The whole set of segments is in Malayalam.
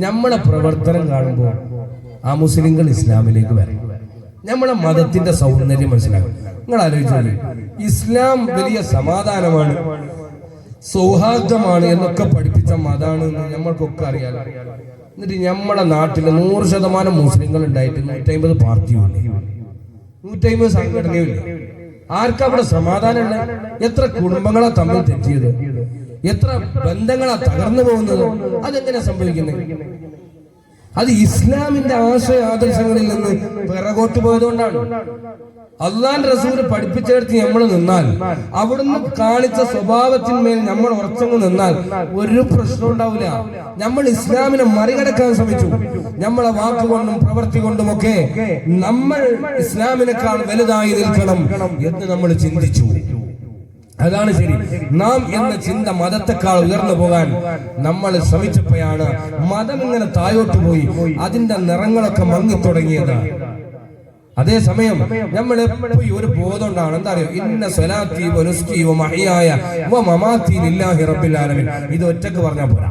നമ്മളെ പ്രവർത്തനം കാണുമ്പോൾ ആ മുസ്ലിങ്ങൾ ഇസ്ലാമിലേക്ക് വരും. നമ്മളെ മതത്തിന്റെ സൗന്ദര്യം മനസ്സിലാക്കും. നിങ്ങൾ ആലോചിച്ചാൽ ഇസ്ലാം വലിയ സമാധാനമാണ്, സൗഹാർദ്ദമാണ് എന്നൊക്കെ പഠിപ്പിച്ച മതമാണ് എന്ന് നമ്മൾക്കൊക്കെ അറിയാലോ. എന്നിട്ട് നമ്മളെ നാട്ടില് 100% മുസ്ലിങ്ങൾ ഉണ്ടായിട്ട് 150 പാർട്ടിയുണ്ട്, 150 സംഘടനയുമില്ല. ആർക്കാ അവിടെ സമാധാനമുള്ള? എത്ര കുടുംബങ്ങളാ തമ്മിൽ തെറ്റിയത്, എത്ര ബന്ധങ്ങളാ തകർന്നു പോകുന്നത്? അതെങ്ങനെ സംഭവിക്കുന്നത്? അത് ഇസ്ലാമിന്റെ ആശയ ആദർശങ്ങളിൽ നിന്ന് പിറകോട്ട് പോയതുകൊണ്ടാണ്. അള്ളാന്റെ റസൂൽ പഠിപ്പിച്ചെടുത്ത് നമ്മൾ നിന്നാൽ, അവിടുന്ന് കാണിച്ച സ്വഭാവത്തിന്മേൽ നമ്മൾ ഉറച്ചങ്ങ് നിന്നാൽ ഒരു പ്രശ്നം ഉണ്ടാവില്ല. നമ്മൾ ഇസ്ലാമിനെ മറികടക്കാൻ ശ്രമിച്ചു. നമ്മളെ വാക്കുകൊണ്ടും പ്രവൃത്തി കൊണ്ടുമൊക്കെ നമ്മൾ ഇസ്ലാമിനേക്കാൾ വലുതായി നിൽക്കണം എന്ന് നമ്മൾ ചിന്തിച്ചു. അതാണ് ശരി. നാം എന്ന ചിന്ത മതത്തെക്കാൾ ഉയർന്നു പോകാൻ നമ്മൾ ശ്രമിച്ചപ്പോഴാണ് മതം ഇങ്ങനെ താഴോട്ട് പോയി അതിന്റെ നിറങ്ങളൊക്കെ മങ്ങിത്തുടങ്ങിയത്. അതേസമയം നമ്മൾ എപ്പോഴും ഒരു ബോധം ഉണ്ടാണ്. എന്താ അറിയോ? ഇന്ന സ്വലാത്തി വനുസ്കി വമഹിയായ വമമാതി ലില്ലാഹി റബ്ബിൽ ആലമീൻ. ഇത് ഒറ്റക്ക് പറഞ്ഞാൽ പോരാ,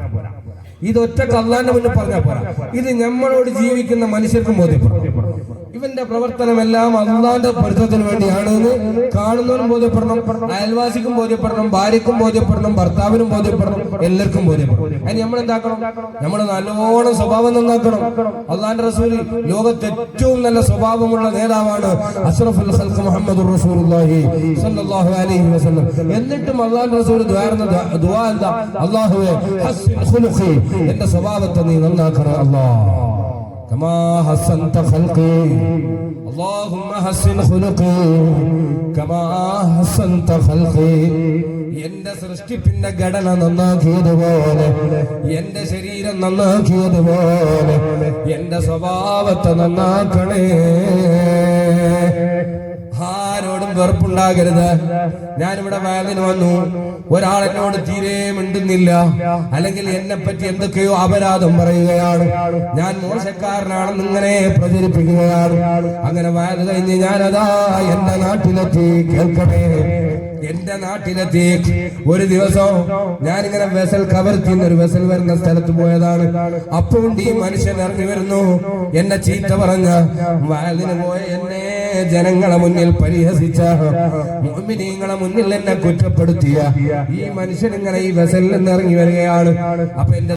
ഇത് ഒറ്റക്ക് അള്ളാന്റെ മുന്നിൽ പറഞ്ഞാൽ പോരാ. ഇത് നമ്മളോട് ജീവിക്കുന്ന മനുഷ്യർക്കും ബോധ്യപ്പെടണം. ഇവന്റെ പ്രവർത്തനമെല്ലാം അള്ളാന്റെ പൊരുത്തത്തിന് വേണ്ടിയാണെന്ന് കാണുന്നവനും ബോധ്യപ്പെടണം, അയൽവാസിക്കും ബോധ്യപ്പെടണം, ഭാര്യക്കും ബോധ്യപ്പെടണം, ഭർത്താവിനും ബോധ്യപ്പെടണം, എല്ലാവർക്കും ബോധ്യപ്പെടണം. അതിന് നമ്മൾ എന്താക്കണം? നമ്മൾ നല്ലോണം സ്വഭാവം നന്നാക്കണം. അള്ളാന്റെ റസൂൽ ലോകത്ത് ഏറ്റവും നല്ല സ്വഭാവമുള്ള നേതാവാണ് അഷ്റഫുൽ ഖൽഖ് മുഹമ്മദുർ റസൂലുള്ളാഹി സ്വല്ലല്ലാഹു അലൈഹി വസല്ലം. എന്നിട്ടും അള്ളാന്റെ റസൂൽ ദുആ എന്താ? അല്ലാഹുവേ ഹസ്സിൻ ഖുലുഖി, എന്റെ സ്വഭാവത്തെ നീ നന്നാക്കണം അല്ലാഹ്. كما حسنت خلقي اللهم حسن خلقي كما حسنت خلقي. എന്റെ സൃഷ്ടിപ്പിന്റെ ഘടന നന്നാക്കിയതുപോലെ, എന്റെ ശരീരം നന്നാക്കിയതുപോലെ എന്റെ സ്വഭാവത്തെ നന്നാക്കണേ. ആരോടും വെറുപ്പുണ്ടാകരുത്. ഞാനിവിടെ വയലിന് വന്നു, ഒരാൾ എന്നോട് തീരെ മിണ്ടുന്നില്ല, അല്ലെങ്കിൽ എന്നെ പറ്റി എന്തൊക്കെയോ അപരാധം പറയുകയാണ്, ഞാൻ മോശക്കാരനാണെന്ന് ഇങ്ങനെ പ്രചരിപ്പിക്കുകയാണ്. അങ്ങനെ വയല് കഴിഞ്ഞ് ഞാനതാ എന്റെ നാട്ടിലെത്തി. കേൾക്കണേ, എന്റെ നാട്ടിലെത്തി. ഒരു ദിവസം ഞാനിങ്ങനെ വെസൽ കവർത്തി ഒരു വെസൽ വരുന്ന സ്ഥലത്ത് പോയതാണ്. അപ്പോൾ ഈ മനുഷ്യൻ ഇറങ്ങി വരുന്നു. എന്നെ ചീത്ത പറഞ്ഞ, വയലിന് പോയ എന്നെ ജനങ്ങളെ മുന്നിൽ പരിഹസിച്ച, മുഅ്മിനീങ്ങളെ മുന്നിൽ എന്നെ കുറ്റപ്പെടുത്തിയ ഈ മനുഷ്യൻ ഇങ്ങനെ ഈ വെസലിൽ നിന്ന് ഇറങ്ങി വരികയാണ്. അപ്പൊ എന്റെ